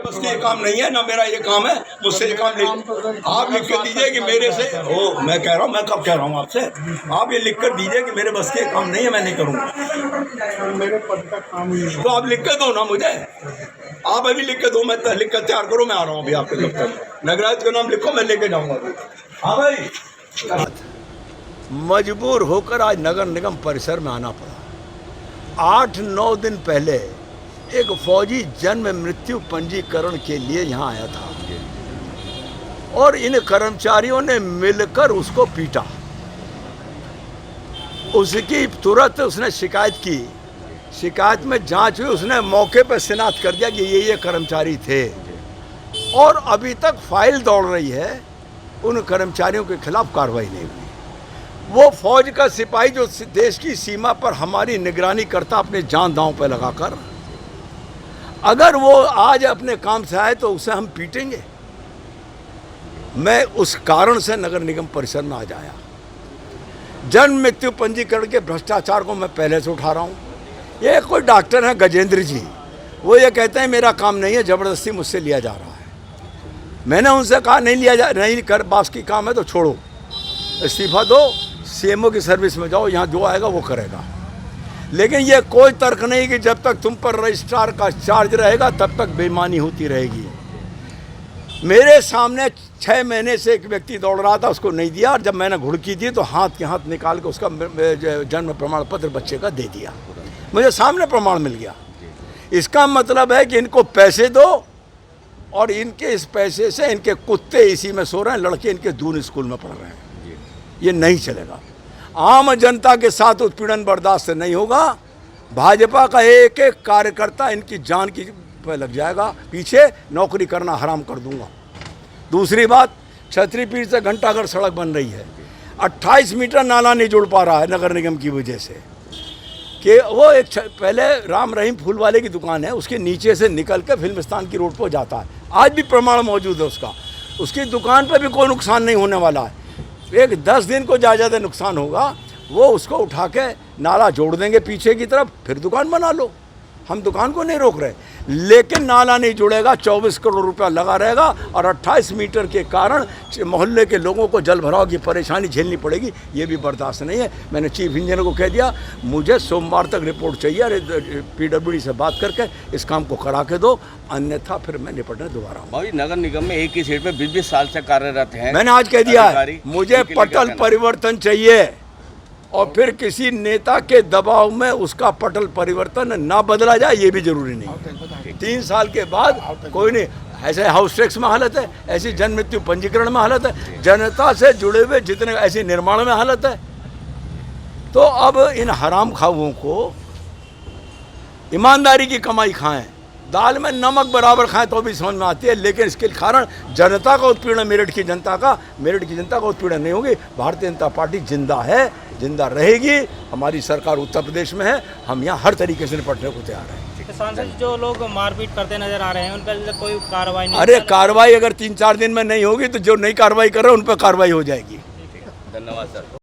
बस ये काम नहीं है ना, मेरा ये काम है, मुझसे ये काम नहीं। आप लिख कर दीजिए कि मेरे से मैं कह रहा हूँ, मैं कब कह रहा हूँ आपसे, आप ये लिख कर दीजिए कि मेरे बस के काम नहीं है, मैं नहीं करूँगा। मेरे पद का काम ही है। तो आप लिख कर दो ना मुझे, आप अभी लिख कर दो, मैं लिख कर तैयार करो, मैं आ रहा हूँ अभी आपके दफ्तर। नगराज का नाम लिखो, मैं लेके जाऊँगा अभी। हाँ भाई, मजबूर होकर आज नगर निगम परिसर में आना पड़ा। 8-9 दिन पहले एक फौजी जन्म मृत्यु पंजीकरण के लिए यहाँ आया था और इन कर्मचारियों ने मिलकर उसको पीटा। उसकी तुरंत उसने शिकायत की, शिकायत में जांच हुई, उसने मौके पर शिनाख्त कर दिया कि ये कर्मचारी थे और अभी तक फाइल दौड़ रही है, उन कर्मचारियों के खिलाफ कार्रवाई नहीं हुई। वो फौज का सिपाही जो देश की सीमा पर हमारी निगरानी करता अपने जान दांव पर लगाकर, अगर वो आज अपने काम से आए तो उसे हम पीटेंगे। मैं उस कारण से नगर निगम परिसर में आज आया। जन्म मृत्यु पंजीकरण के भ्रष्टाचार को मैं पहले से उठा रहा हूँ। ये कोई डॉक्टर हैं गजेंद्र जी, वो ये कहते हैं मेरा काम नहीं है, ज़बरदस्ती मुझसे लिया जा रहा है। मैंने उनसे कहा नहीं लिया जा, नहीं कर बास की काम है तो छोड़ो, इस्तीफा दो, सीएमओ की सर्विस में जाओ, यहाँ जो आएगा वो करेगा। लेकिन ये कोई तर्क नहीं कि जब तक तुम पर रजिस्ट्रार का चार्ज रहेगा तब तक बेईमानी होती रहेगी। मेरे सामने 6 महीने से एक व्यक्ति दौड़ रहा था, उसको नहीं दिया, और जब मैंने घुड़की दी तो हाथ के हाथ निकाल के उसका जन्म प्रमाण पत्र बच्चे का दे दिया। मुझे सामने प्रमाण मिल गया। इसका मतलब है कि इनको पैसे दो और इनके इस पैसे से इनके कुत्ते इसी में सो रहे हैं, लड़के इनके दून स्कूल में पढ़ रहे हैं। ये नहीं चलेगा। आम जनता के साथ उत्पीड़न बर्दाश्त नहीं होगा। भाजपा का एक एक कार्यकर्ता इनकी जान की पे लग जाएगा, पीछे नौकरी करना हराम कर दूंगा। दूसरी बात, छतरीपीर से घंटाघर सड़क बन रही है, 28 मीटर नाला नहीं जुड़ पा रहा है नगर निगम की वजह से। कि वो एक पहले राम रहीम फूल वाले की दुकान है, उसके नीचे से निकल कर फिल्मिस्तान की रोड पर जाता है, आज भी प्रमाण मौजूद है उसका। उसकी दुकान पर भी कोई नुकसान नहीं होने वाला है। एक 10 दिन को ज़्यादा नुकसान होगा, वो उसको उठा के नाला जोड़ देंगे पीछे की तरफ, फिर दुकान बना लो। हम दुकान को नहीं रोक रहे, लेकिन नाला नहीं जुड़ेगा, 24 करोड़ रुपया लगा रहेगा और 28 मीटर के कारण मोहल्ले के लोगों को जल भराव की परेशानी झेलनी पड़ेगी। ये भी बर्दाश्त नहीं है। मैंने चीफ इंजीनियर को कह दिया, मुझे सोमवार तक रिपोर्ट चाहिए, अरे PWD से बात करके इस काम को करा के दो, अन्यथा फिर मैं निपटने दोबारा आऊँगा। भाई, नगर निगम में एक ही सीट पे 20-20 साल से कार्यरत हैं। मैंने आज कह दिया है, मुझे पटल परिवर्तन चाहिए और फिर किसी नेता के दबाव में उसका पटल परिवर्तन ना बदला जाए, ये भी जरूरी नहीं। 3 साल के बाद कोई नहीं, ऐसे हाउस टैक्स में हालत है, ऐसी जन्म मृत्यु पंजीकरण में हालत है, जनता से जुड़े हुए जितने ऐसे निर्माण में हालत है। तो अब इन हराम खाओं को ईमानदारी की कमाई खाएं, दाल में नमक बराबर खाएं तो भी समझ में आती है, लेकिन इसके कारण जनता का उत्पीड़न, मेरठ की जनता का उत्पीड़न नहीं होगी। भारतीय जनता पार्टी जिंदा है, जिंदा रहेगी। हमारी सरकार उत्तर प्रदेश में है, हम यहाँ हर तरीके से निपटने को तैयार हैं। सांसद जो लोग मारपीट करते नजर आ रहे हैं उन पर कोई कार्रवाई नहीं? अरे कार्रवाई अगर 3-4 दिन में नहीं होगी तो जो नई कार्रवाई कर रहे हैं उन पर कार्रवाई हो जाएगी। धन्यवाद सर।